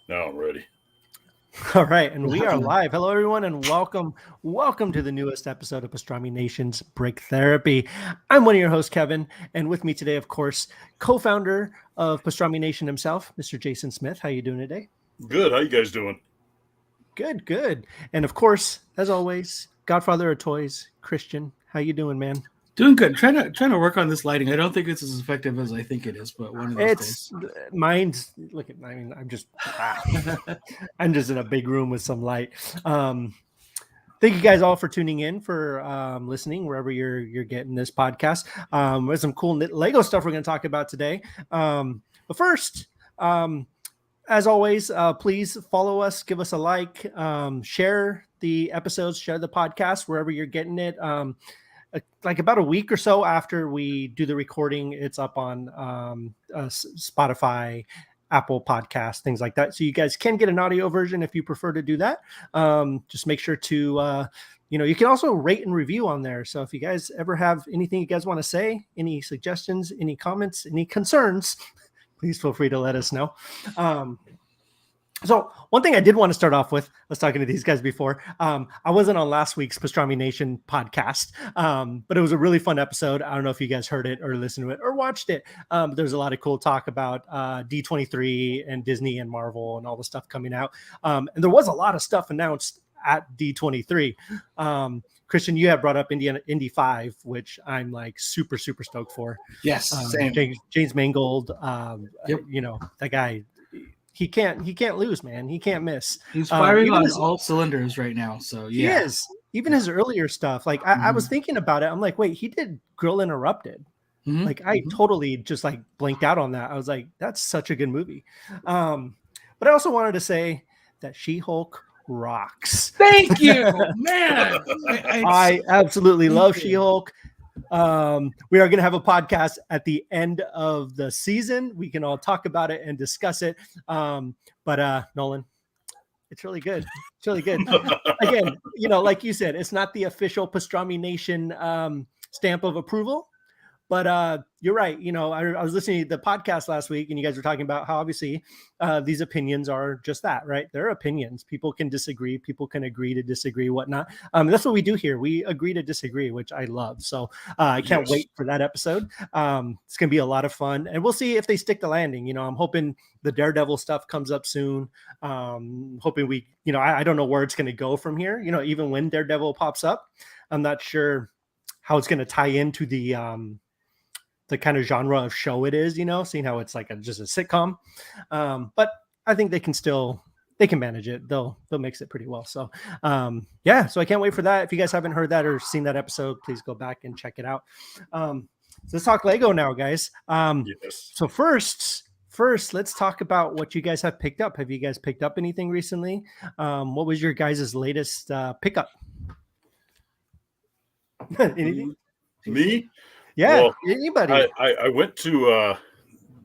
Now I'm ready. All right, and we are live. Hello, everyone, and welcome to the newest episode of Pastrami Nation's Break Therapy. I'm one of your hosts, Kevin, and with me today, of course, co-founder of Pastrami Nation himself, Mr. Jason Smith. How you doing today? Good. How you guys doing? Good. And of course, as always, Godfather of Toys, Christian. How you doing, man? Doing good. Trying to work on this lighting. I don't think it's as effective as I think it is, but one of those days. Mine's look at. I mean, I'm just in a big room with some light. Thank you guys all for tuning in, for listening wherever you're getting this podcast. There's some cool Lego stuff we're going to talk about today. But first, as always, please follow us, give us a like, share the episodes, share the podcast wherever you're getting it. Like about a week or so after we do the recording, it's up on Spotify, Apple Podcasts, things like that. So you guys can get an audio version if you prefer to do that. Just make sure to, you can also rate and review on there. So if you guys ever have anything you guys want to say, any suggestions, any comments, any concerns, please feel free to let us know. So one thing I did want to start off with, I was talking to these guys before. I wasn't on last week's Pastrami Nation podcast, but it was a really fun episode. I don't know if you guys heard it or listened to it or watched it. There's a lot of cool talk about D23 and Disney and Marvel and all the stuff coming out. And there was a lot of stuff announced at D23. Christian, you have brought up Indy 5, which I'm like super stoked for. Yes, same. James Mangold, Yep. That guy. He can't lose, man. He can't miss. He's firing on all cylinders right now. So yeah, he is. Even his earlier stuff. Like I was thinking about it. I'm like, wait, he did Grill Interrupted. Like I totally just like blinked out on that. I was like, that's such a good movie. But I also wanted to say that She-Hulk rocks. Thank you, man. I absolutely love She-Hulk. We are going to have a podcast at the end of the season. We can all talk about it and discuss it. But Nolan, it's really good. It's really good. Again, like you said, it's not the official Pastrami Nation stamp of approval. But you're right. I was listening to the podcast last week, and you guys were talking about how obviously these opinions are just that, right? They're opinions. People can disagree. People can agree to disagree, whatnot. That's what we do here. We agree to disagree, which I love. So I can't wait for that episode. It's going to be a lot of fun, and we'll see if they stick the landing. I'm hoping the Daredevil stuff comes up soon. Hoping we, I don't know where it's going to go from here. Even when Daredevil pops up, I'm not sure how it's going to tie into the kind of genre of show it is, seeing how it's like just a sitcom. But I think they can manage it. They'll mix it pretty well. So so I can't wait for that. If you guys haven't heard that or seen that episode, please go back and check it out. So let's talk Lego now, guys. Yes. So first, let's talk about what you guys have picked up. Have you guys picked up anything recently? What was your guys' latest pickup? Anything? Me? Yeah, well, anybody. I went to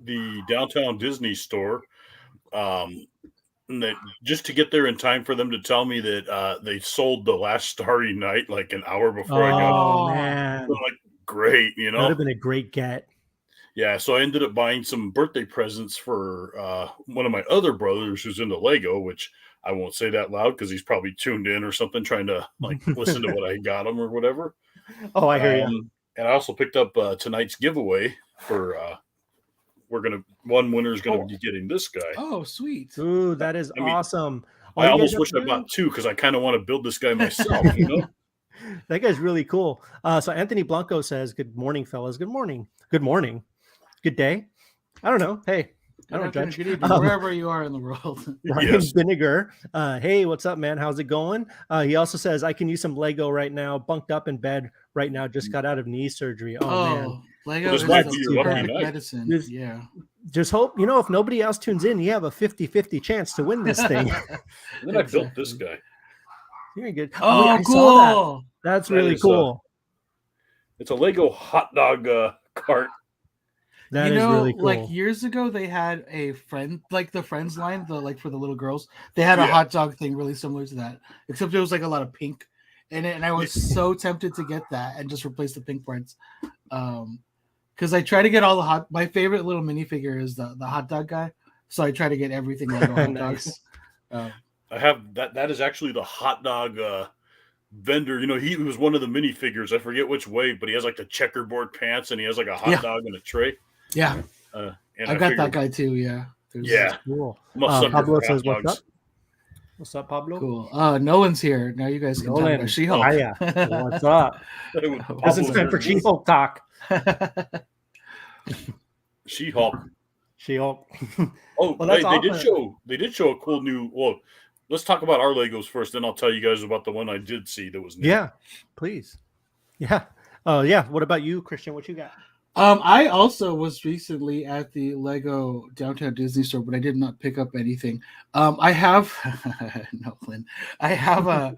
the downtown Disney store just to get there in time for them to tell me that they sold the last Starry Night like an hour before I got. Oh man! So I'm like, great, that would have been a great get. Yeah, so I ended up buying some birthday presents for one of my other brothers who's into Lego, which I won't say that loud because he's probably tuned in or something, trying to like listen to what I got him or whatever. Oh, I hear you. And I also picked up tonight's giveaway for one winner is gonna be getting this guy. Oh, sweet! Ooh, that is awesome. I almost wish I bought two because I kind of want to build this guy myself. That guy's really cool. So Anthony Blanco says, "Good morning, fellas. Good morning. Good morning. Good day. I don't know. Hey, I don't judge. Good evening, wherever you are in the world." Ryan Vinegar. Hey, what's up, man? How's it going? He also says, I can use some Lego right now. Bunked up in bed right now. Just got out of knee surgery. Oh man. Lego is medicine. Just hope, if nobody else tunes in, you have a 50-50 chance to win this thing. And then I built this guy. Very good. Oh, I cool. saw that. That's really cool. It's a Lego hot dog cart. That is really cool. Like years ago, they had a friend, like the Friends line, for the little girls. They had a hot dog thing really similar to that, except it was like a lot of pink in it, and I was so tempted to get that and just replace the pink parts. Because I try to get all my favorite little minifigure is the hot dog guy. so I try to get everything Lego hot dogs. Nice. I have that. That is actually the hot dog vendor. You know, he was one of the minifigures. I forget which way, but he has like the checkerboard pants, and he has like a hot dog in a tray. Yeah, and I got that guy too. Yeah, yeah, Cool. Must suck Pablo for hot says, "What's dogs. up? What's up, Pablo?" Cool. Nolan's here now. You guys can talk Nolan. about She-Hulk. Hiya. What's up? This is time for She-Hulk talk. She-Hulk. She-Hulk. Oh, Well, that's they did show a cool new. Well, let's talk about our Legos first, then I'll tell you guys about the one I did see that was new. Yeah, please. Yeah. Oh, yeah. What about you, Christian? What you got? I also was recently at the Lego Downtown Disney store, but I did not pick up anything. I have Nolan. I have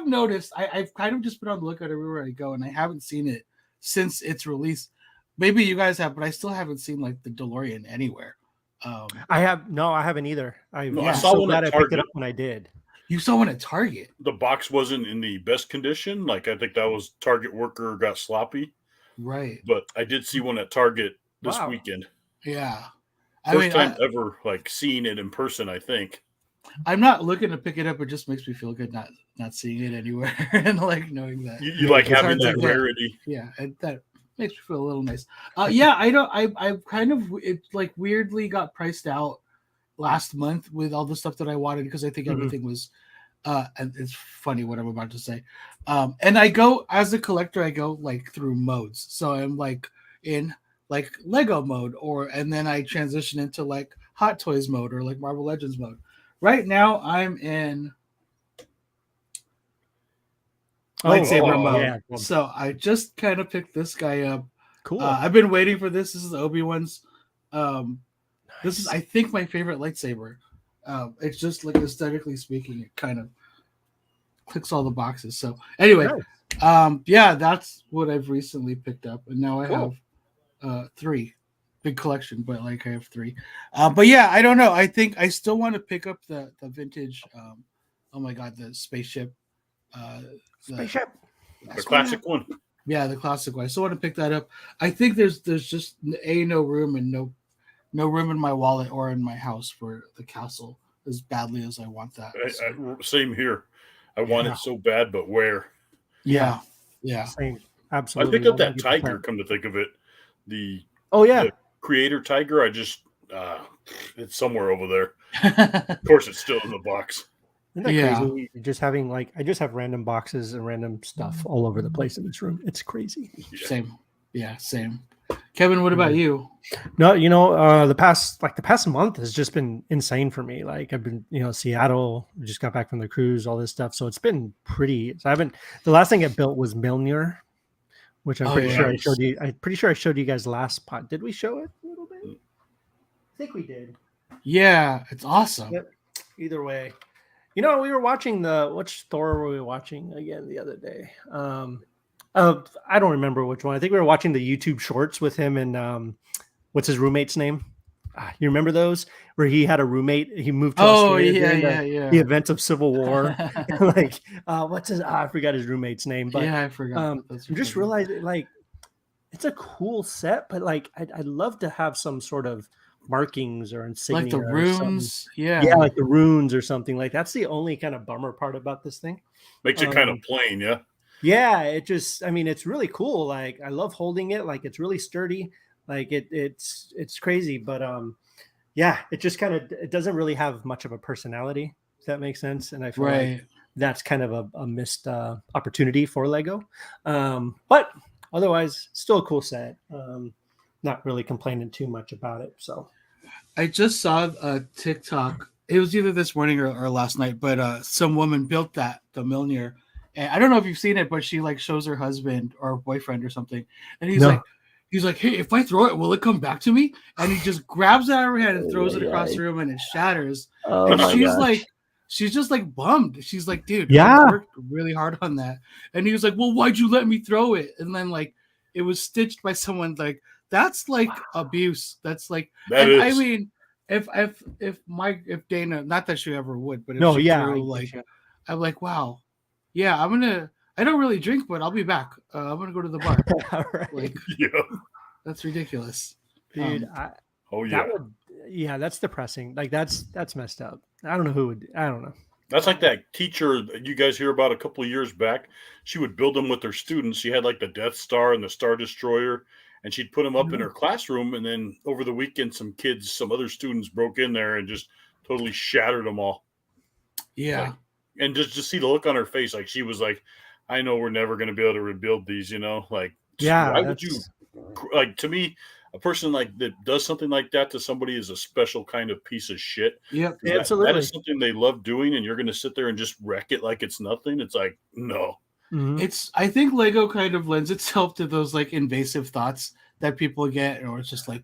noticed. I've kind of just been on the lookout everywhere I go, and I haven't seen it since its release. Maybe you guys have, but I still haven't seen like the DeLorean anywhere. I haven't either. I I'm saw so one glad at I picked it Target. up when I did. You saw one at Target. The box wasn't in the best condition. Like, I think that was Target worker got sloppy. Right. But I did see one at Target this Wow. weekend. Yeah. First time ever like seeing it in person, I think. I'm not looking to pick it up. It just makes me feel good not seeing it anywhere and like knowing that you like having that rarity. Yeah, and that makes me feel a little nice. Yeah, I kind of it like weirdly got priced out last month with all the stuff that I wanted because I think everything was and it's funny what I'm about to say. And I go as a collector, I go like through modes. So I'm like in like Lego mode, and then I transition into like Hot Toys mode or like Marvel Legends mode. Right now I'm in lightsaber mode. Yeah. So I just kind of picked this guy up. Cool. I've been waiting for this. This is Obi-Wan's. This is, I think, my favorite lightsaber. It's just like aesthetically speaking, it kind of clicks all the boxes. So anyway, yeah, that's what I've recently picked up, and now I have 3. Big collection, but like I have 3. But yeah, I don't know. I think I still want to pick up the vintage. Oh my god, the spaceship. Spaceship. The classic one. Yeah, the classic one. I still want to pick that up. I think there's just no room and no room in my wallet or in my house for the castle as badly as I want that. Same here. I want it so bad, but where? Yeah. Same. Absolutely. I picked up that 100%. Tiger. Come to think of it, the creator tiger. I just it's somewhere over there. Of course, it's still in the box. Isn't that crazy? Just having I just have random boxes and random stuff all over the place in this room. It's crazy. Yeah. Same. Yeah, same. Kevin, what about you? No, the past month has just been insane for me. Like I've been, Seattle, just got back from the cruise, all this stuff. So it's been pretty. So the last thing I built was Milner, which I'm pretty sure I showed you. I'm pretty sure I showed you guys last pod. Did we show it a little bit? I think we did. Yeah, it's awesome. Yep. Either way, we were watching which Thor were we watching again the other day? I don't remember which one. I think we were watching the YouTube shorts with him and what's his roommate's name? You remember those where he had a roommate? He moved to Australia the events of Civil War. What's his? I forgot his roommate's name. But I forgot. I just realized it's a cool set, but I'd love to have some sort of markings or insignia, like the runes. Yeah, like the runes or something. Like that's the only kind of bummer part about this thing. Makes it kind of plain, yeah. Yeah, it's really cool. Like I love holding it. Like it's really sturdy. Like it's crazy, but it just kind of it doesn't really have much of a personality. If that makes sense. And I feel like that's kind of a missed opportunity for Lego. But otherwise, still a cool set. Not really complaining too much about it. So I just saw a TikTok. It was either this morning or last night, but some woman built the Milner. And I don't know if you've seen it, but she shows her husband or boyfriend or something. And he's like, hey, if I throw it, will it come back to me? And he just grabs it out of her hand and throws it across the room and it shatters. And she's just bummed. She's like, dude, I worked really hard on that. And he was like, well, why'd you let me throw it? And then it was stitched by someone. That's abuse. That's I mean, if Dana, not that she ever would, but if she threw, I'm like, wow. Yeah, I don't really drink, but I'll be back. I'm going to go to the bar. All right. That's ridiculous. Dude, yeah, that's depressing. Like that's messed up. I don't know who would. I don't know. That's like that teacher that you guys hear about a couple of years back. She would build them with her students. She had like the Death Star and the Star Destroyer, and she'd put them up in her classroom. And then over the weekend, some other students broke in there and just totally shattered them all. Yeah. Like, and just see the look on her face. Like she was like, I know we're never going to be able to rebuild these, like, Yeah. why would you, like, to me, a person like that does something like that to somebody is a special kind of piece of shit. Yep. Absolutely. That is something they love doing, and you're going to sit there and just wreck it like it's nothing. It's like, no. Mm-hmm. I think Lego kind of lends itself to those like invasive thoughts that people get, or it's just like,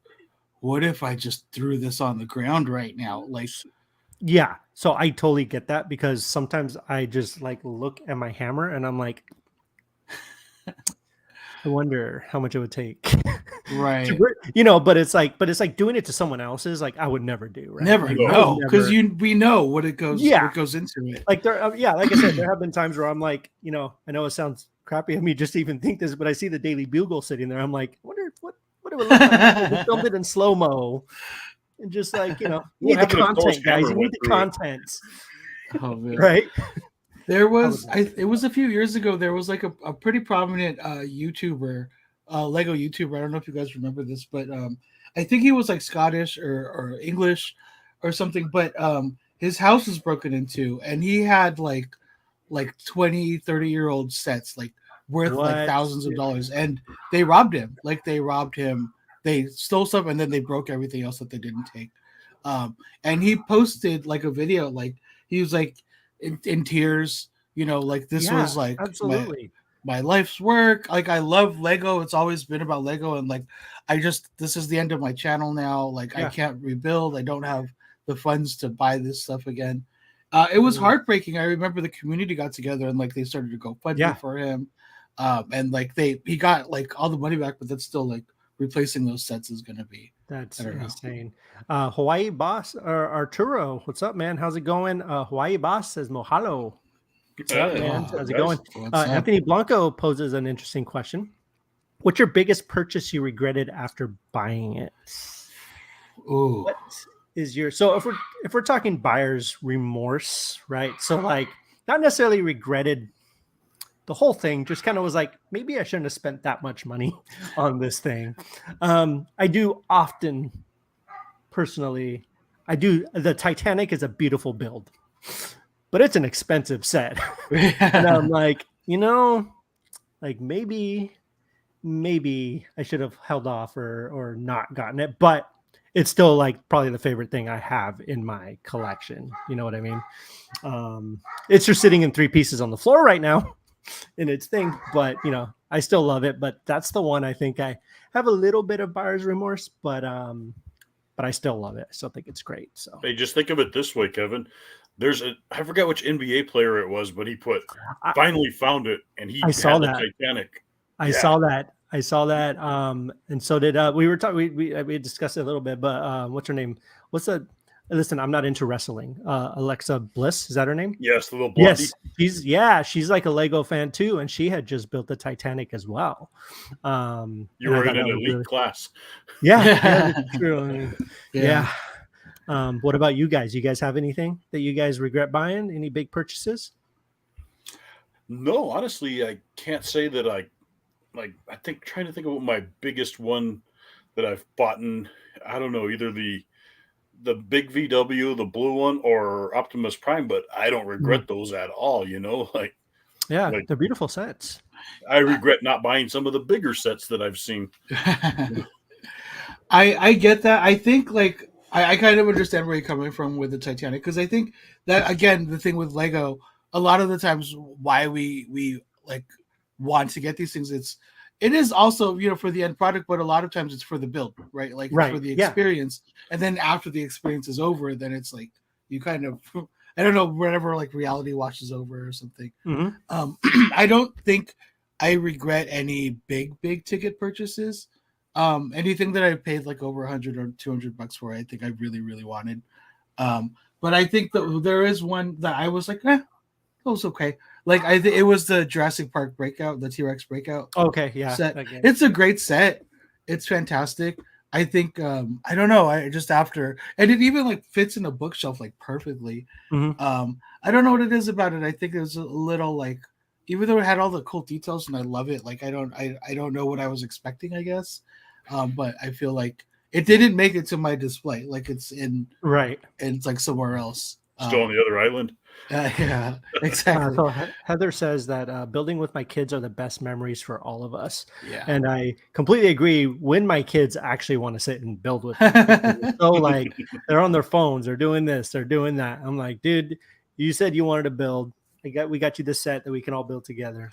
what if I just threw this on the ground right now? Like, yeah. So I totally get that, because sometimes I just like look at my hammer and I'm like, I wonder how much it would take. right. But it's like doing it to someone else's, like I would never do. Right? Never, no, because we know what it goes. Yeah. What goes into it. Like like I said, there have been times where I'm like, I know it sounds crappy of me just to even think this, but I see the Daily Bugle sitting there. I'm like, I wonder what it would look like if we filmed it in slow mo, and just like you need the content, guys. You need the content, right? There was, it was a few years ago. There was like a pretty prominent YouTuber, Lego YouTuber. I don't know if you guys remember this, but I think he was like Scottish or English or something. But his house was broken into, and he had like 20, 30-year-old sets, like worth like thousands of dollars, and they robbed him. Like they robbed him. They stole stuff, and then they broke everything else that they didn't take. And he posted like a video, like he was like in tears, like this was like absolutely my life's work. Like I love Lego. It's always been about Lego, and like this is the end of my channel now. Like I can't rebuild. I don't have the funds to buy this stuff again. It was heartbreaking. I remember the community got together and like they started to go funding for him. And like he got like all the money back, but that's still like replacing those sets is gonna be. That's insane. Hawaii Boss or Arturo, what's up, man? How's it going? Hawaii Boss says mahalo. What's up, man? How's it going? Anthony Blanco poses an interesting question. What's your biggest purchase you regretted after buying it? Ooh. What is so if we're talking buyer's remorse, right? So like not necessarily regretted the whole thing, just kind of was like, maybe I shouldn't have spent that much money on this thing. I do often, personally, the Titanic is a beautiful build, but it's an expensive set. And I'm like, like maybe I should have held off or not gotten it, but it's still like probably the favorite thing I have in my collection. You know what I mean? It's just sitting in 3 pieces on the floor right now in its thing, but I still love it. But that's the one I think I have a little bit of buyer's remorse, but I still love it. I still think it's great. So hey, just think of it this way, Kevin. I forgot which NBA player it was, but he finally found it, and he saw the Titanic. I saw that. And so did we were talking. We discussed it a little bit, but what's her name? Listen, I'm not into wrestling. Alexa Bliss, is that her name? Yes, the little blondie. Yes, she's like a Lego fan too, and she had just built the Titanic as well. You were in an elite class. Yeah, that's true. Yeah. What about you guys? You guys have anything that you guys regret buying? Any big purchases? No, honestly, I can't say that I think trying to think of what my biggest one that I've bought in. I don't know, either the big VW, the blue one, or Optimus Prime, but I don't regret those at all. They're beautiful sets. I regret not buying some of the bigger sets that I've seen. I get that. I think like I kind of understand where you're coming from with the Titanic, because I think that again the thing with Lego, a lot of the times why we like want to get these things, it is also for the end product, but a lot of times it's for the build, right? Like for the experience, and then after the experience is over, then it's like you kind of I don't know, whenever like reality washes over or something. I don't think I regret any big ticket purchases. Anything that I paid like over $100 or $200 for, I think I really, really wanted. But I think that there is one that I was like, it was okay. Like it was the Jurassic Park breakout, the T-Rex breakout. Okay, yeah. Set. It's a great set. It's fantastic. I think I don't know. I just after and it even like fits in a bookshelf like perfectly. Mhm. I don't know what it is about it. I think it was a little like even though it had all the cool details and I love it, like I don't know what I was expecting, I guess. But I feel like it didn't make it to my display. Like it's in Right. and it's like somewhere else. Still on the other island. Yeah, exactly. So Heather says that building with my kids are the best memories for all of us. Yeah. And I completely agree when my kids actually want to sit and build with me. So like they're on their phones, they're doing this, they're doing that. I'm like, dude, you said you wanted to build. We got you this set that we can all build together.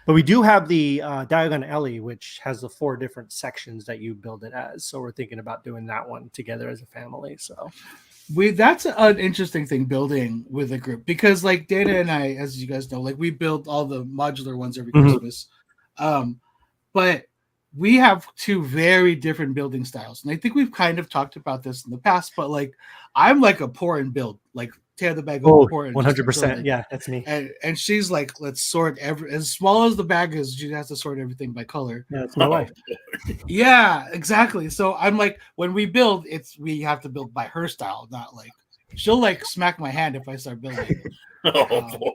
But we do have the Diagon Alley, which has the 4 different sections that you build it as. So we're thinking about doing that one together as a family. So that's an interesting thing building with a group because like Dana and I, as you guys know, like we build all the modular ones every Christmas. But we have 2 very different building styles. And I think we've kind of talked about this in the past, but like I'm like a pour and build, like tear the bag over, pour and 100%. Yeah, that's me. And she's like, let's sort as small as the bag is, she has to sort everything by color. Yeah, that's my wife. Yeah, exactly. So I'm like, when we build, we have to build by her style, not like she'll like smack my hand if I start building. Boy.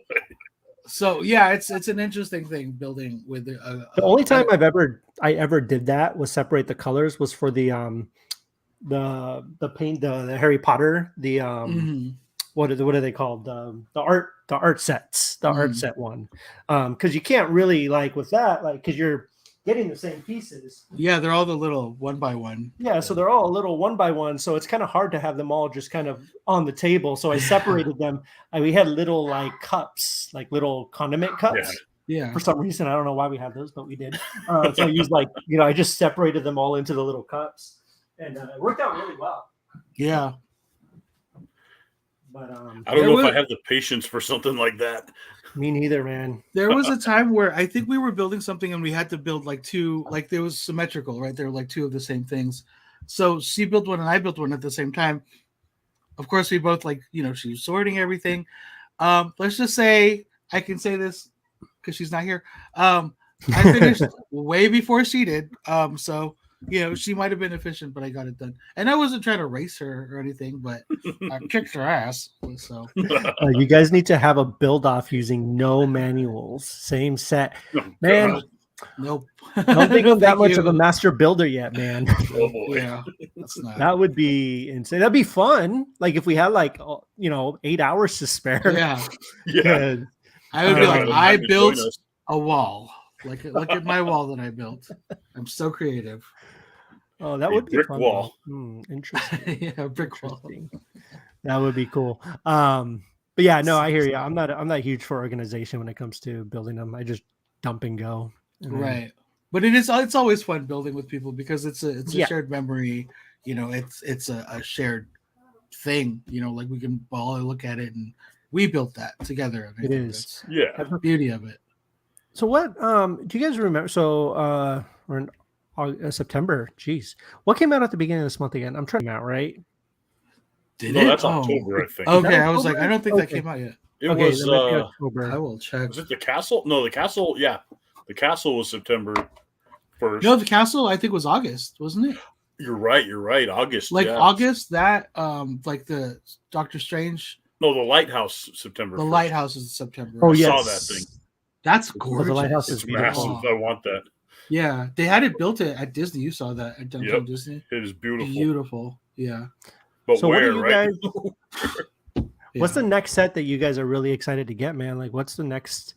So yeah, it's an interesting thing building with the only time I ever did that was separate the colors was for the paint the Harry Potter what are they called the art sets art set one because you can't really like with that like because you're getting the same pieces. Yeah, they're all the little 1 by 1. Yeah, so they're all a little 1 by 1, so it's kind of hard to have them all just kind of on the table. So I separated them. We had little like cups, like little condiment cups. Yeah. For some reason, I don't know why we had those, but we did. So I used like I just separated them all into the little cups, and it worked out really well. Yeah. But I don't know if I have the patience for something like that. Me neither, man. There was a time where I think we were building something and we had to build like 2, like there was symmetrical, right? There were like 2 of the same things. So she built one and I built one at the same time. Of course, we both like, she was sorting everything. Let's just say, I can say this because she's not here. I finished way before she did. So, she might have been efficient, but I got it done. And I wasn't trying to race her or anything, but I kicked her ass. So you guys need to have a build off using no manuals, same set. Man, nope. Don't think I'm that much of a master builder yet, man. Oh boy. Yeah, that's not. That would be insane. That'd be fun. Like if we had 8 hours to spare. Yeah. Yeah. I would be like, I built a wall. Look at my wall that I built. I'm so creative. Oh, that would be brick fun. Wall. Interesting. Yeah, brick wall. That would be cool. But yeah, no, I hear you. I'm not huge for organization when it comes to building them. I just dump and go. Right. But it's always fun building with people because it's a shared memory. It's a shared thing. Like we can all look at it and we built that together. It is. That's the beauty of it. So what do you guys remember? So we're in September. Jeez, what came out at the beginning of this month again? I'm trying to out right. That's October, I think. Okay, I was like, I don't think that came out yet. It was October. I will check. Was it the castle? No, the castle. Yeah, the castle was September 1st. No, the castle I think was August, wasn't it? You're right. August. August. That like the Doctor Strange. No, the lighthouse September. The 1st. Lighthouse is September. Oh, I yes. saw that thing. That's gorgeous. The lighthouse It's is massive. beautiful. I want that. Yeah, they had it built at Disney. You saw that at Downtown Disney. It is beautiful. Beautiful. Yeah. But so where, what do you right? What's the next set that you guys are really excited to get, man? Like, what's the next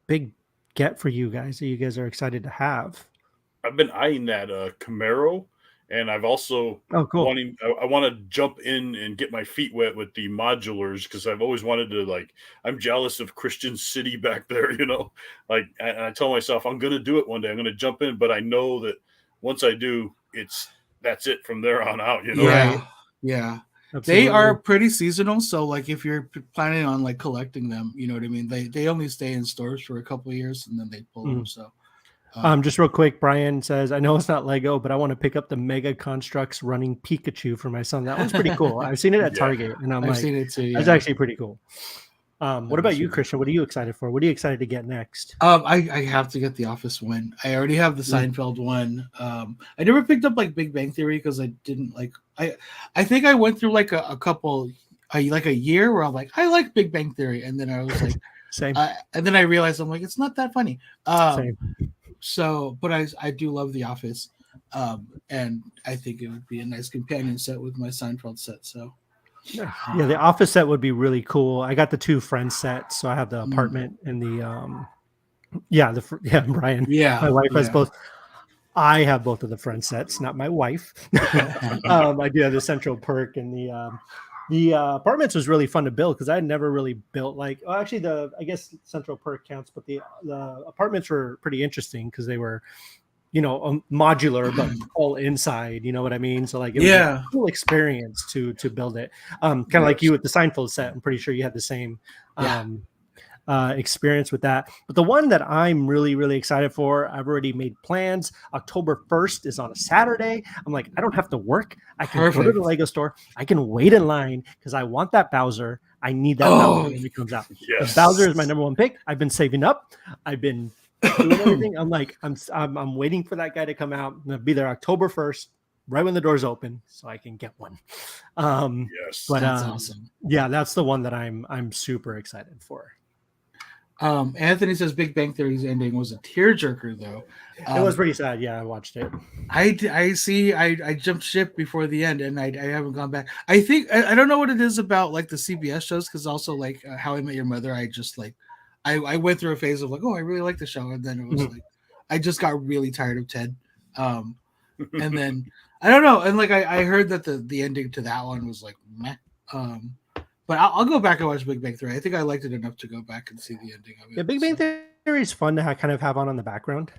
big get for you guys that you guys are excited to have? I've been eyeing that Camaro, and I've also I want to jump in and get my feet wet with the modulars because I've always wanted to I'm jealous of Christian City back there, and I tell myself I'm going to do it one day. I'm going to jump in, but I know that once I do, that's it from there on out, Yeah. Absolutely. They are pretty seasonal, so if you're planning on collecting them, you know what I mean. They only stay in stores for a couple of years and then they pull them. So, just real quick, Brian says, I know it's not Lego, but I want to pick up the Mega Constructs running Pikachu for my son. That one's pretty cool. I've seen it at Target, and I've seen it too. Yeah. That's actually pretty cool. What about you, Christian? What are you excited for? What are you excited to get next? I have to get the Office one. I already have the Seinfeld one. I never picked up like Big Bang Theory because I didn't like. I think I went through like a couple, like a year where I'm like, I like Big Bang Theory, and then I was like, Same. And then I realized I'm like, it's not that funny. Same. So, but I do love The Office, and I think it would be a nice companion set with my Seinfeld set. So. Yeah, the Office set would be really cool. I got the 2 Friends sets, so I have the apartment and the Brian. Yeah, my wife has both. I have both of the Friends sets, not my wife. I do have the Central Perk and the apartments was really fun to build because I had never really built actually I guess Central Perk counts, but the apartments were pretty interesting because they were modular but all inside, you know what I mean? So like it was a cool experience to build it. Kind of like you with the Seinfeld set. I'm pretty sure you had the same experience with that. But the one that I'm really, really excited for, I've already made plans. October 1st is on a Saturday. I'm like, I don't have to work. I can go to the Lego store. I can wait in line because I want that Bowser. I need that Bowser when it comes out. Yes. Bowser is my number 1 pick. I've been saving up. I've been doing everything. I'm like, I'm waiting for that guy to come out. I'm gonna be there October 1st, right when the doors open, so I can get one. Yes, but that's awesome. Yeah, that's the one that I'm super excited for. Anthony says Big Bang Theory's ending was a tearjerker, though. It was pretty sad. Yeah, I watched it. I see. I jumped ship before the end, and I haven't gone back. I think I don't know what it is about like the CBS shows, because also like How I Met Your Mother. I just like I went through a phase of like, oh, I really like the show, and then it was like I just got really tired of Ted. And then I don't know, and like I heard that the ending to that one was like meh. But I'll go back and watch Big Bang Theory. I think I liked it enough to go back and see the ending of it. Yeah, Big Bang Theory is fun to kind of have on in the background.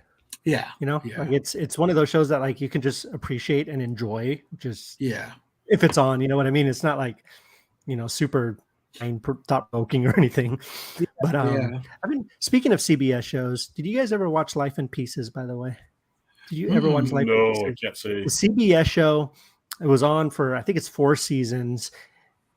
Yeah, like it's one of those shows that like you can just appreciate and enjoy. Just if it's on, you know what I mean. It's not like super thought provoking or anything. But I mean, speaking of CBS shows, did you guys ever watch Life in Pieces? By the way, did you ever watch Life in Pieces? No, I can't say. The CBS show. It was on for I think it's 4 seasons.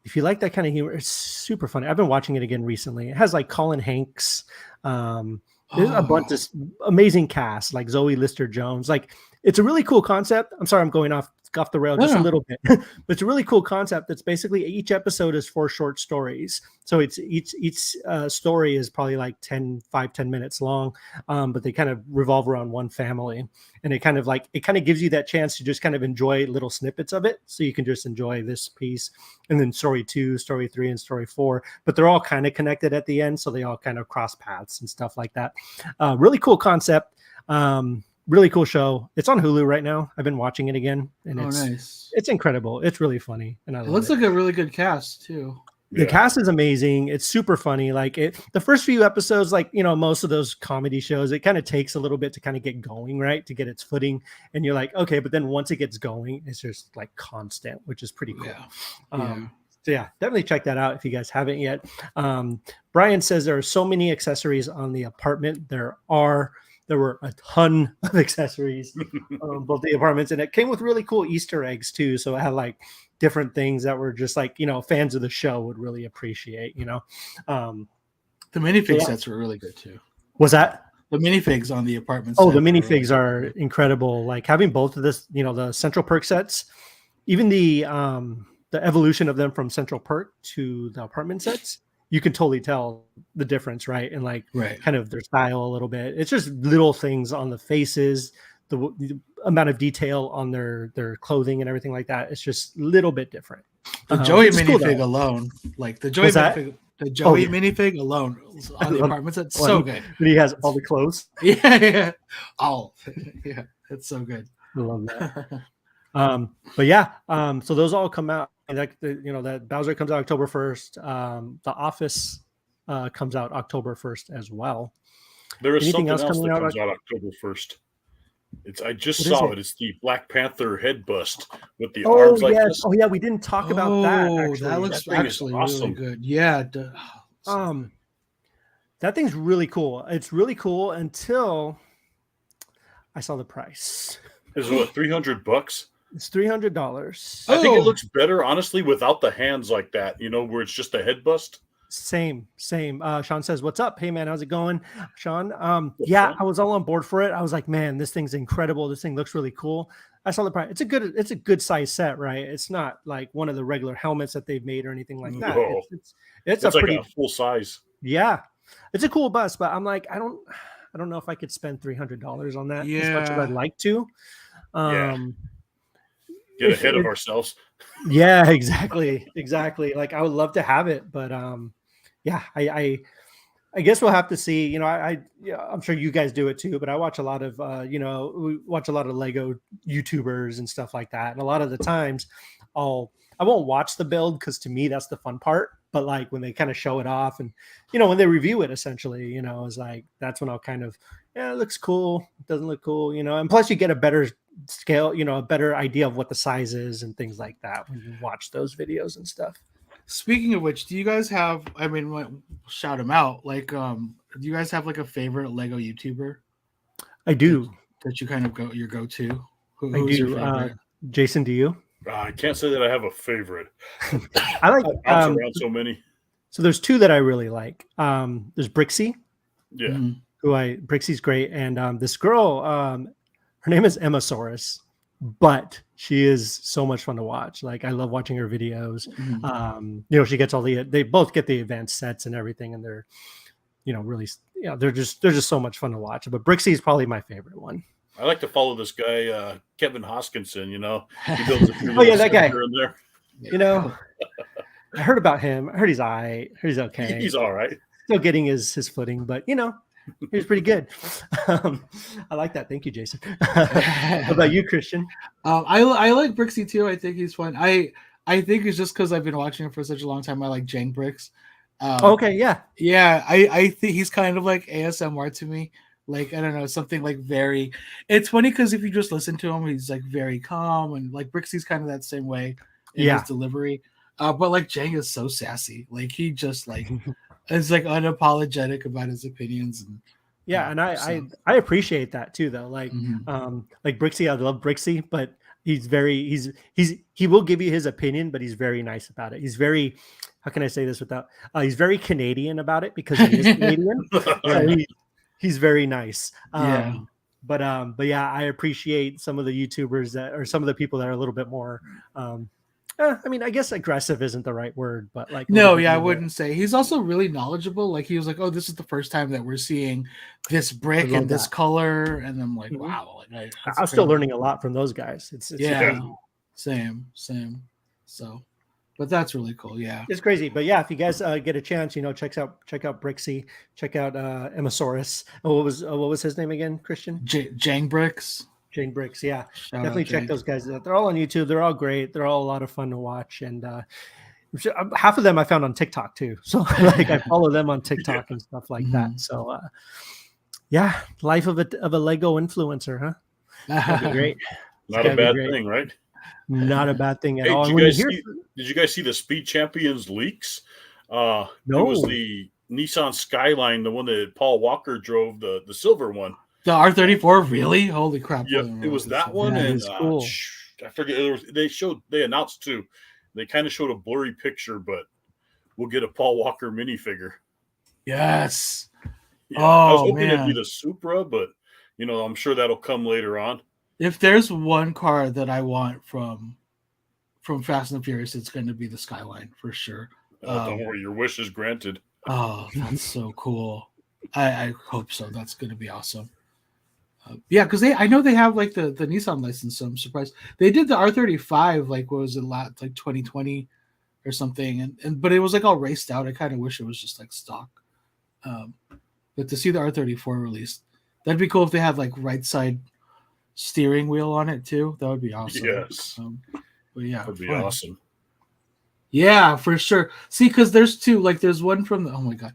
If you like that kind of humor, it's super funny. I've been watching it again recently. It has like Colin Hanks. There's a bunch of amazing cast, like Zoe Lister-Jones. Like, it's a really cool concept. I'm sorry, I'm going off the rail just a little bit, but it's a really cool concept. That's basically each episode is 4 short stories. So it's each story is probably like 10 minutes long, but they kind of revolve around one family, and it kind of gives you that chance to just kind of enjoy little snippets of it. So you can just enjoy this piece, and then story 2, story 3, and story 4. But they're all kind of connected at the end, so they all kind of cross paths and stuff like that. Really cool concept. Really cool show. It's on Hulu right now. I've been watching it again, and it's incredible. It's really funny, and it looks like a really good cast too. The cast is amazing. It's super funny. Like the first few episodes, like most of those comedy shows, it kind of takes a little bit to kind of get going, right? To get its footing, and you're like, okay, but then once it gets going, it's just like constant, which is pretty cool. So yeah, definitely check that out if you guys haven't yet. Brian says there are so many accessories on the apartment. There were a ton of accessories on both the apartments, and it came with really cool Easter eggs too. So it had like different things that were just like, fans of the show would really appreciate, The minifig sets were really good too. Was that? The minifigs on the apartment. Oh, the minifigs are incredible. Like having both of this, the Central Perk sets, even the evolution of them from Central Perk to the apartment sets, you can totally tell the difference, right? And like kind of their style a little bit. It's just little things on the faces, the amount of detail on their clothing and everything like that. It's just a little bit different. The Joey minifig alone, like the Joey minifig, minifig alone on the apartment set, so good. But he has all the clothes. Yeah. Oh, yeah, it's so good. I love that. But yeah, so those all come out. Like that Bowser comes out October 1st. The Office comes out October 1st as well. There is something else that comes out October 1st. I just saw it. It's the Black Panther head bust with the arms like this. Oh yeah, we didn't talk about that. Actually, that looks actually awesome. Really good. Yeah. That thing's really cool. It's really cool until I saw the price. Is it $300? It's $300. I think it looks better, honestly, without the hands like that. Where it's just a head bust. Same. Sean says, "What's up? Hey man, how's it going, Sean?" Yeah, I was all on board for it. I was like, "Man, this thing's incredible. This thing looks really cool." I saw the price. It's a good size set, right? It's not like one of the regular helmets that they've made or anything like that. No. It's It's a like pretty a full size. yeah. It's a cool bus, but I'm like, I don't know if I could spend $300 on that as much as I'd like to. Get ahead of ourselves. Yeah, exactly. Like I would love to have it, but yeah, I guess we'll have to see. You know, I'm sure you guys do it too, but I watch a lot of we watch a lot of Lego YouTubers and stuff like that, and a lot of the times I won't watch the build because to me that's the fun part. But like when they kind of show it off and when they review it, essentially, is like that's when I'll kind of it looks cool, it doesn't look cool, and plus you get a better scale, a better idea of what the size is and things like that when you watch those videos and stuff. Speaking of which, do you guys have? I mean, shout them out. Like, do you guys have like a favorite Lego YouTuber? I do. That you kind of your go-to. Who's your favorite? Jason, do you? I can't say that I have a favorite. I like around so many. So there's two that I really like. There's Brixie. Yeah. Brixie's great, and this girl, her name is Emma Soros, but she is so much fun to watch. Like I love watching her videos. She gets they both get the advanced sets and everything, and they're, really, they're just so much fun to watch. But Brixie is probably my favorite one. I like to follow this guy, Kevin Hoskinson. He builds a few that guy. here and there. I heard about him. I heard he's all right. He's okay. He's all right. Still getting his footing, but he's pretty good. I like that. Thank you, Jason. What about you, Christian? I like Brixie too. I think he's fun. I think it's just because I've been watching him for such a long time. I like Jang Bricks. Okay, yeah. Yeah, I think he's kind of like ASMR to me. Like, I don't know, something like very... It's funny because if you just listen to him, he's like very calm, and like Brixie's kind of that same way in his delivery. But like Jang is so sassy. Like he just like is like unapologetic about his opinions. And and I appreciate that too, though. Like like Brixie, I love Brixie, but he will give you his opinion, but he's very nice about it. He's very, how can I say this without? He's very Canadian about it because he is Canadian. He's very nice. But yeah, I appreciate some of the YouTubers or some of the people that are a little bit more. I mean, I guess aggressive isn't the right word, but like I wouldn't say. He's also really knowledgeable. Like he was like, "Oh, this is the first time that we're seeing this brick and this color," and I'm like, "Wow!" Like, I'm still learning a lot from those guys. It's same. So, but that's really cool. Yeah, it's crazy. But yeah, if you guys get a chance, check out Brixie, check out Emmasaurus. What was his name again, Christian? Jang Bricks. Jane Bricks, yeah. Definitely check those guys out. They're all on YouTube. They're all great. They're all a lot of fun to watch. And half of them I found on TikTok too. So like I follow them on TikTok and stuff like that. So yeah, life of a Lego influencer, huh? That'd be great. Not a bad thing, right? Not a bad thing at all. Did you guys see the Speed Champions leaks? No. It was the Nissan Skyline, the one that Paul Walker drove, the silver one. The R34, really? Holy crap! Yep, it was that one, and cool. I forget. They announced too. They kind of showed a blurry picture, but we'll get a Paul Walker minifigure. Yes. Yeah, I was hoping it'd be the Supra, but I'm sure that'll come later on. If there's one car that I want from Fast and Furious, it's going to be the Skyline for sure. Don't worry, your wish is granted. Oh, that's so cool. I hope so. That's going to be awesome. Yeah, because I know they have like the Nissan license, so I'm surprised they did the R35. Like, what was it, like 2020 or something? But it was like all raced out. I kind of wish it was just like stock. But to see the R34 released, that'd be cool if they had like right side steering wheel on it too. That would be awesome. Yes. But yeah, that'd be awesome. Yeah, for sure. See, because there's two. Like, there's one from oh my god.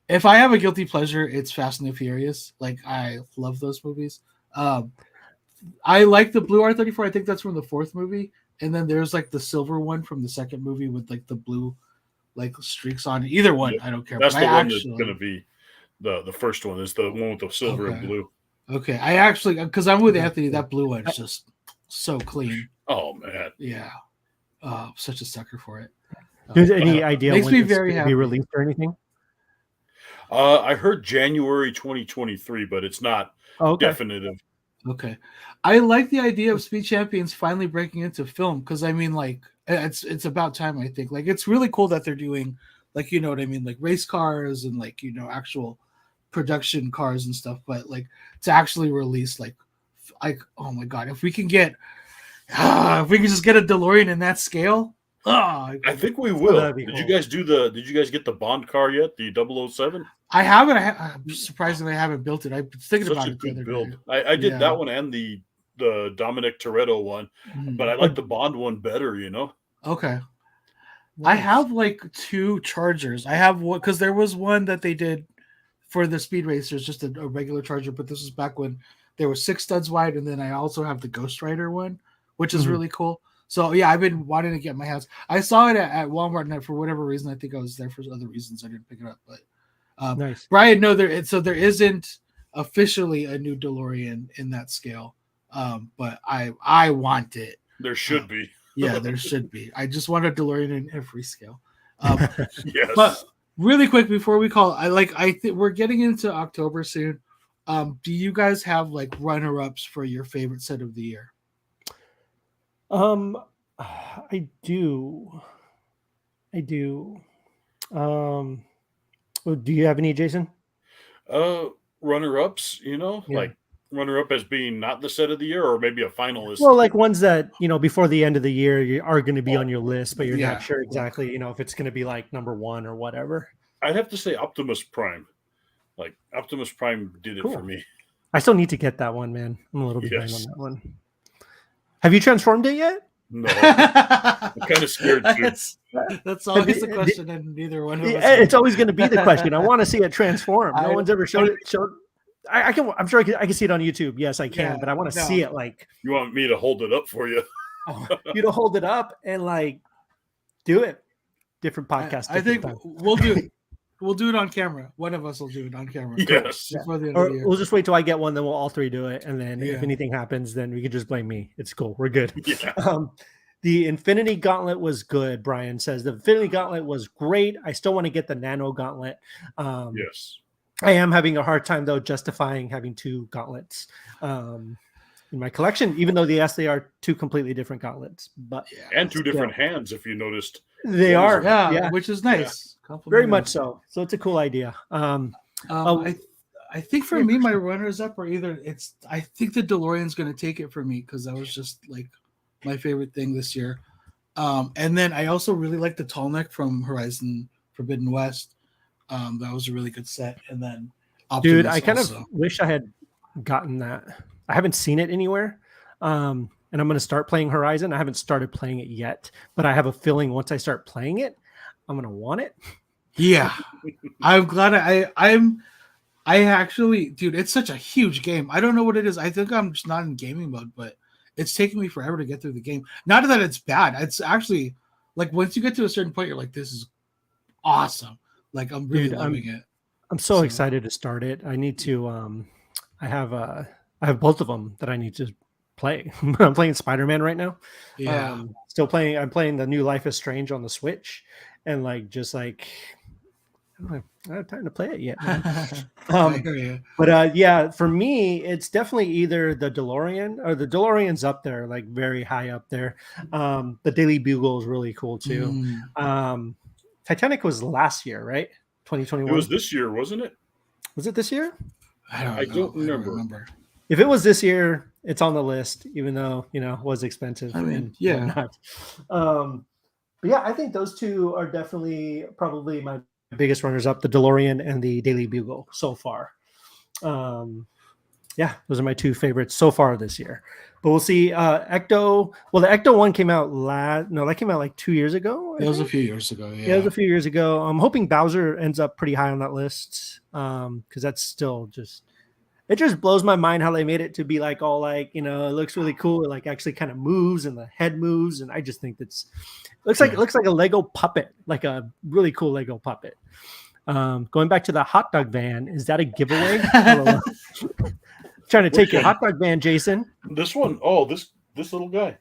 If I have a guilty pleasure, it's Fast and the Furious. Like, I love those movies. I like the blue R34. I think that's from the fourth movie. And then there's like the silver one from the second movie with like the blue like streaks on it. Either one, I don't care. That's the one that's going to be the first one. Is the one with the silver and blue. Okay, I actually, because I'm with Anthony, that blue one's just so clean. Oh man, yeah, such a sucker for it. There's any idea Makes when me it's very going to be happy. released or anything? I heard January 2023, but it's not Oh, okay. definitive. Okay, I like the idea of Speed Champions finally breaking into film because I mean, like, it's about time. I think like it's really cool that they're doing, like, you know what I mean, like race cars and like, you know, actual production cars and stuff. But like to actually release like oh my god, if we can get if we can just get a DeLorean in that scale. I think we will. Did you guys get the Bond car yet? The 007? I haven't. I'm surprisingly I haven't built it. I was thinking Such about a it the good other build. day. I did that one and the Dominic Toretto one, but I like the Bond one better. You know. Okay. Nice. I have like 2 chargers. I have one because there was one that they did for the Speed Racers, just a regular charger. But this was back when there were 6 studs wide, and then I also have the Ghost Rider one, which is really cool. So yeah, I've been wanting to get my hands. I saw it at Walmart, and for whatever reason, I think I was there for other reasons. I didn't pick it up, but nice. Brian, no, there isn't officially a new DeLorean in that scale, but I want it. There should be. Yeah, there should be. I just want a DeLorean in every scale. Yes. But really quick before we call, I think we're getting into October soon. Do you guys have like runner-ups for your favorite set of the year? I do. Well, do you have any, Jason? Runner-ups, you know, like runner-up as being not the set of the year, or maybe a finalist. Well, like ones that, you know, before the end of the year you are going to be on your list, but you're not sure exactly, you know, if it's going to be like number 1 or whatever. I'd have to say Optimus Prime. Like Optimus Prime did it for me. I still need to get that one, man. I'm a little behind on that one. Have you transformed it yet? No. I'm kind of scared too. That's always the question, and neither one of us. It's always going to be the question. I want to see it transform. No one's ever showed it. I can. I'm sure I can see it on YouTube. Yes, I can. But I want to see it. Like, you want me to hold it up for you? You to hold it up and like do it. Different podcast. I think we'll do it. We'll do it on camera. One of us will do it on camera. Yes. Before the end of the year. We'll just wait till I get one, then we'll all 3 do it. And then if anything happens, then we can just blame me. It's cool. We're good. Yeah. The Infinity Gauntlet was good, Brian says. The Infinity Gauntlet was great. I still want to get the Nano Gauntlet. Yes. I am having a hard time, though, justifying having 2 gauntlets in my collection, even though, yes, they are 2 completely different gauntlets. But and 2 different hands, if you noticed. They are. Yeah, which is nice. Yeah. Very much so. So it's a cool idea. I think for me, my runners up are either I think the DeLorean's going to take it for me because that was just like my favorite thing this year. And then I also really like the tall neck from Horizon Forbidden West. That was a really good set. And then Optimus dude, I kind of wish I had gotten that. I haven't seen it anywhere. And I'm going to start playing Horizon. I haven't started playing it yet, but I have a feeling once I start playing it, I'm going to want it. Yeah. I'm glad I actually, dude, it's such a huge game. I don't know what it is. I think I'm just not in gaming mode, but it's taking me forever to get through the game. Not that it's bad. It's actually like once you get to a certain point, you're like, this is awesome. Like I'm really loving it. I'm so excited to start it. I need to I have both of them that I need to play. I'm playing Spider-Man right now. Yeah. I'm playing the new Life is Strange on the Switch, and I don't have time to play it yet. But yeah, for me, it's definitely either the DeLorean or the DeLorean's up there, like very high up there. The Daily Bugle is really cool too. Titanic was last year, right? 2021. It was this year, wasn't it? Was it this year? I don't remember. If it was this year, it's on the list, even though, you know, it was expensive. I mean, yeah. But yeah, I think those 2 are definitely probably my biggest runners up, the DeLorean and the Daily Bugle so far. Yeah, those are my 2 favorites so far this year. But we'll see. Ecto. Well, the Ecto one came out that came out like 2 years ago. It was a few years ago. Yeah, it was a few years ago. I'm hoping Bowser ends up pretty high on that list. Because that's still it just blows my mind how they made it to be like all like, you know, it looks really cool. It like actually kind of moves and the head moves. And I just think it looks like a Lego puppet, like a really cool Lego puppet. Going back to the hot dog van, is that a giveaway? Trying to take your hot dog van, Jason. This one, this little guy.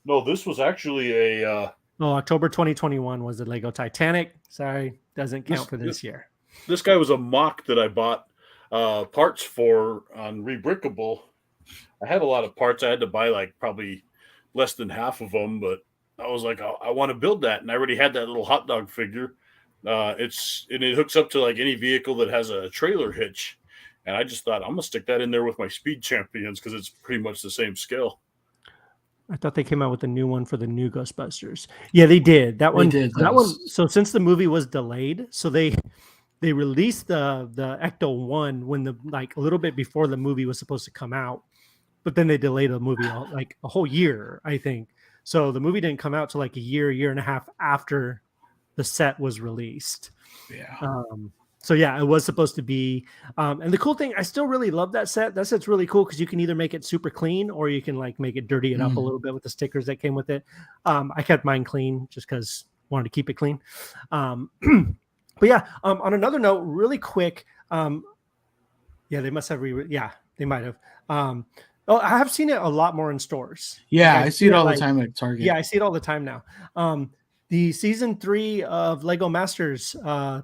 No, this was actually a Oh, October 2021 was the Lego Titanic. Sorry, doesn't count for this year. This guy was a mock that I bought parts for on Rebrickable. I had a lot of parts. I had to buy like probably less than half of them, but I was like, I want to build that, and I already had that little hot dog figure. It hooks up to like any vehicle that has a trailer hitch, and I just thought I'm gonna stick that in there with my Speed Champions because it's pretty much the same scale. I thought they came out with a new one for the new Ghostbusters. Yeah, they did. That one. So since the movie was delayed, so they released the Ecto one when a little bit before the movie was supposed to come out, but then they delayed the movie like a whole year, I think. So the movie didn't come out till like a year and a half after the set was released. Yeah. So yeah, it was supposed to be. And the cool thing, I still really love that set. That set's really cool because you can either make it super clean or you can like make it dirty it up a little bit with the stickers that came with it. I kept mine clean just because I wanted to keep it clean. But yeah, on another note, really quick. Yeah, they must have they might have. I have seen it a lot more in stores. Yeah, I see it all the time at Target. Yeah, I see it all the time now. The season 3 of Lego Masters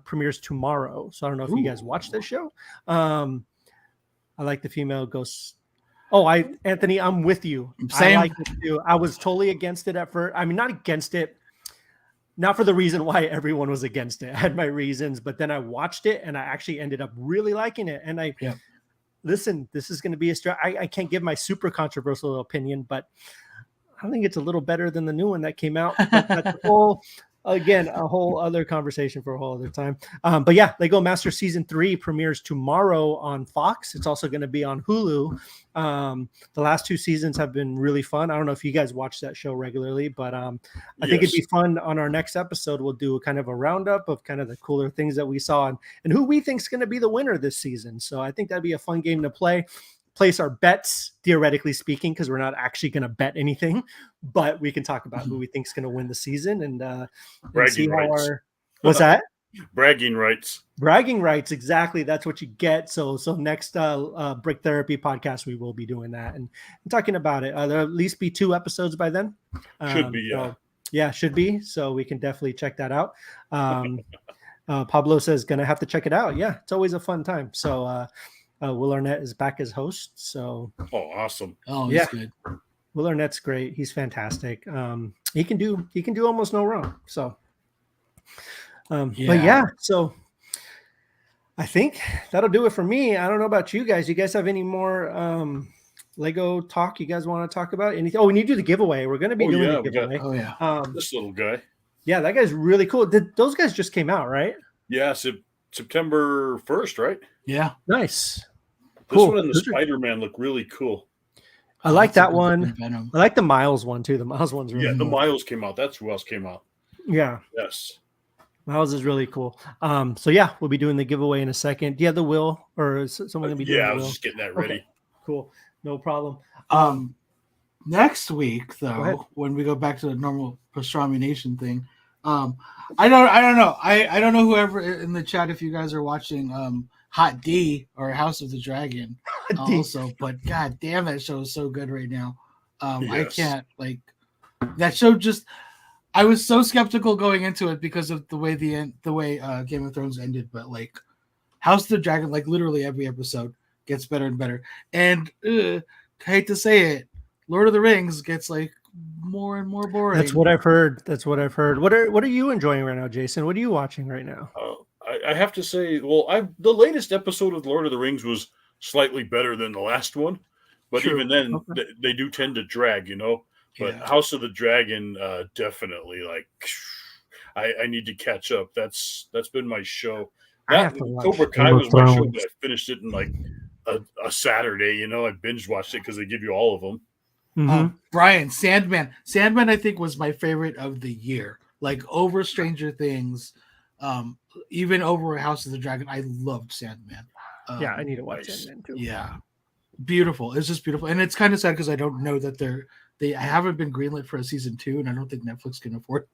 premieres tomorrow. So I don't know if you guys watched this show. I like the female ghosts. Oh, Anthony, I'm with you. Same. I like it too. I was totally against it at first. I mean, not against it. Not for the reason why everyone was against it. I had my reasons, but then I watched it and I actually ended up really liking it. And listen, this is going to be I can't give my super controversial opinion, but I think it's a little better than the new one that came out. That's a whole other conversation for a whole other time. But yeah, Lego Master Season 3 premieres tomorrow on Fox. It's also going to be on Hulu. The last 2 seasons have been really fun. I don't know if you guys watch that show regularly, but I think it'd be fun. On our next episode, we'll do kind of a roundup of kind of the cooler things that we saw and who we think is going to be the winner this season. So I think that'd be a fun game to place our bets, theoretically speaking, because we're not actually going to bet anything, but we can talk about who we think is going to win the season and see how what's that? Bragging rights. Bragging rights, exactly. That's what you get. So next Brick Therapy podcast, we will be doing that and talking about it. There'll at least be 2 episodes by then. Should be, yeah. Yeah, should be. So we can definitely check that out. Pablo says gonna have to check it out. Yeah, it's always a fun time. So Will Arnett is back as host. So awesome. Oh, he's good. Will Arnett's great. He's fantastic. He can do almost no wrong. So but yeah, so I think that'll do it for me. I don't know about you guys. You guys have any more Lego talk you guys want to talk about? Anything? Oh, we need to do the giveaway. We're going to be doing the giveaway. This little guy. Yeah, that guy's really cool. Those guys just came out, right? Yeah, September 1st, right? Yeah. Nice. This one and the Spider-Man look really cool. I like that one. I like the Miles one too. The Miles one's really cool. The Miles came out. That's who else came out. Yeah. Yes. Miles is really cool. So yeah, we'll be doing the giveaway in a second. Do you have the will or is someone gonna be doing I the was will? just getting that ready. Okay. Cool. No problem. Next week though, when we go back to the normal Pastrami Nation thing, I don't know. I don't know whoever in the chat if you guys are watching Hot D or House of the Dragon also, but god damn, that show is so good right now. I can't that show just. I was so skeptical going into it because of the way Game of Thrones ended, but House of the Dragon, literally every episode gets better and better. And I hate to say it, Lord of the Rings gets more and more boring. That's what I've heard. What are you enjoying right now, Jason? What are you watching right now? I have to say, the latest episode of Lord of the Rings was slightly better than the last one, but even then, they do tend to drag, But House of the Dragon, definitely, I need to catch up. That's been my show. Cobra Kai was my show, but I finished it in a Saturday. I binge watched it because they give you all of them. Mm-hmm. Brian, Sandman. Sandman, I think, was my favorite of the year. Over Stranger Things, even over House of the Dragon, I loved Sandman. I need to watch Sandman too. Yeah, beautiful. It's just beautiful, and it's kind of sad because I don't know that I haven't been greenlit for a season 2, and I don't think Netflix can afford it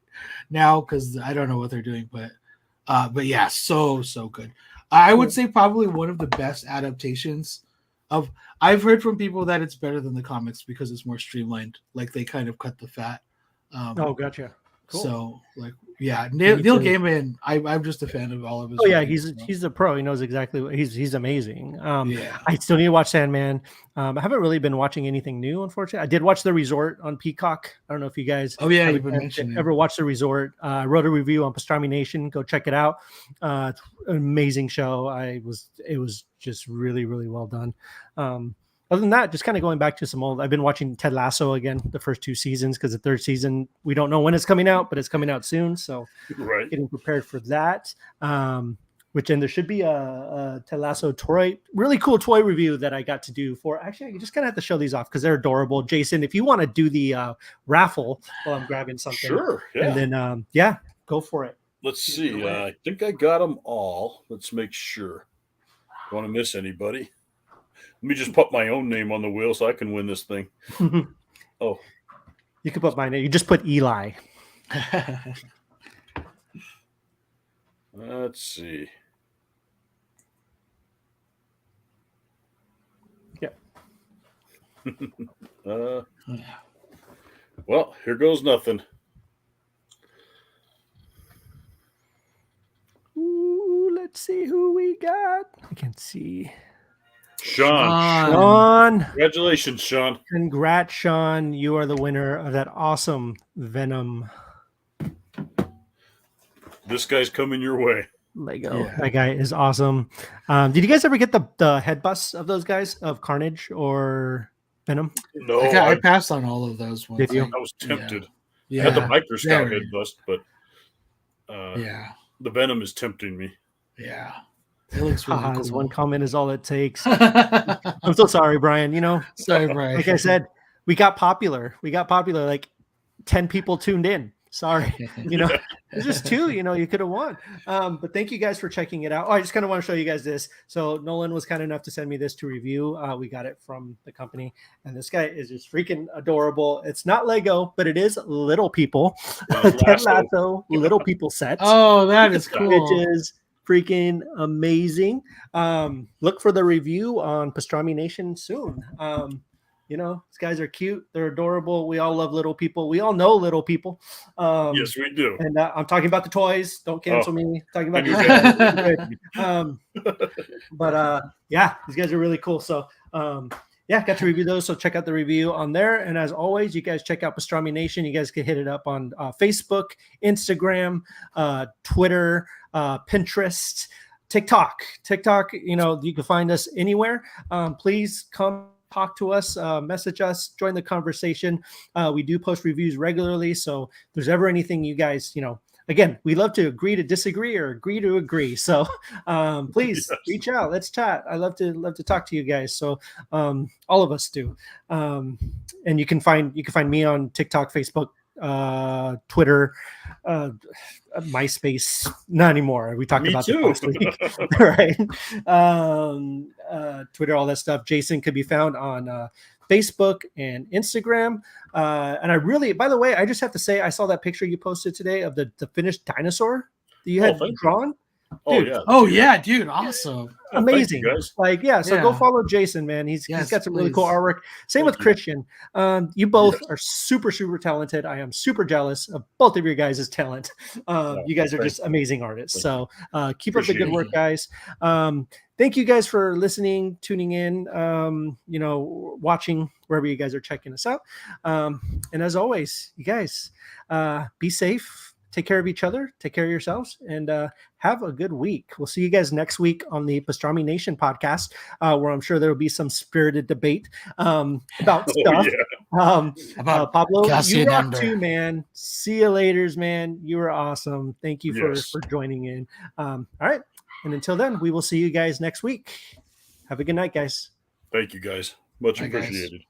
now because I don't know what they're doing. But yeah, so good. I would say probably one of the best adaptations of. I've heard from people that it's better than the comics because it's more streamlined. They kind of cut the fat. Gotcha. Cool. So like, yeah, Neil Gaiman, I'm just a fan of all of his. Oh yeah, writings, he's a pro. He knows exactly what he's amazing. Yeah. I still need to watch Sandman. I haven't really been watching anything new, unfortunately. I did watch The Resort on Peacock. I don't know if you guys You've been mentioning ever watched The Resort. I wrote a review on Pastrami Nation. Go check it out. It's an amazing show. It was just really, really well done. Other than that, just kind of going back to some old. I've been watching Ted Lasso again, the first 2 seasons, because the 3rd season we don't know when it's coming out, but it's coming out soon. So getting prepared for that. And there should be a Ted Lasso really cool toy review that I got to do for. Actually, I just kind of have to show these off because they're adorable. Jason, if you want to do the raffle while I'm grabbing something, sure, yeah, and then go for it. Let's see. I think I got them all. Let's make sure. Don't want to miss anybody. Let me just put my own name on the wheel so I can win this thing. Oh, you can put my name. You just put Eli. Let's see. Yeah. Well, here goes nothing. Ooh, let's see who we got. I can see. Sean. Congratulations, Sean. Congrats, Sean. You are the winner of that awesome Venom. This guy's coming your way. Lego. Yeah. That guy is awesome. Did you guys ever get the head busts of those guys, of Carnage or Venom? No. I passed on all of those ones. Did you? I was tempted. Yeah. I had the Biker Scout head bust, but the Venom is tempting me. Yeah. It looks really cool. This one comment is all it takes. I'm so sorry, Brian. Sorry, Brian. Like I said, we got popular. Like 10 people tuned in. Sorry. It's just 2, you could have won. But thank you guys for checking it out. I just kind of want to show you guys this. So Nolan was kind enough to send me this to review. We got it from the company, and this guy is just freaking adorable. It's not Lego, but it is Little People. Ted Lasso Little People set. Oh, that is cool. Which is freaking amazing. Look for the review on Pastrami Nation soon. These guys are cute. They're adorable. We all love little people. We all know little people. Yes, we do. And I'm talking about the toys. Don't cancel me. Talking about the but these guys are really cool. So got to review those. So check out the review on there. And as always, you guys check out Pastrami Nation. You guys can hit it up on Facebook, Instagram, Twitter, Pinterest, TikTok. You can find us anywhere. Please come talk to us, message us, join the conversation. We do post reviews regularly. So if there's ever anything you guys, again, we love to agree to disagree or agree to agree. So please reach out. Let's chat. I love to talk to you guys. So all of us do. And you can find me on TikTok, Facebook, Twitter, MySpace. Not anymore. We talked about that last week. Right. Twitter, all that stuff. Jason could be found on Facebook and Instagram. And I really, by the way, I just have to say, I saw that picture you posted today of the finished dinosaur that you had drawn. Dude, dude, awesome, amazing. So go follow Jason, man. He's got some really cool artwork. Same with Christian. You both are super, super talented. I am super jealous of both of your guys' talent. You guys are just amazing artists. So keep up the good work, guys. Thank you guys for listening, tuning in, watching wherever you guys are checking us out. And as always, you guys be safe. Take care of each other, take care of yourselves, and have a good week. We'll see you guys next week on the Pastrami Nation podcast, where I'm sure there will be some spirited debate about stuff. About Pablo, you rock too, man. See you laters, man. You were awesome. Thank you for joining in. All right. And until then, we will see you guys next week. Have a good night, guys. Thank you, guys. Much appreciated.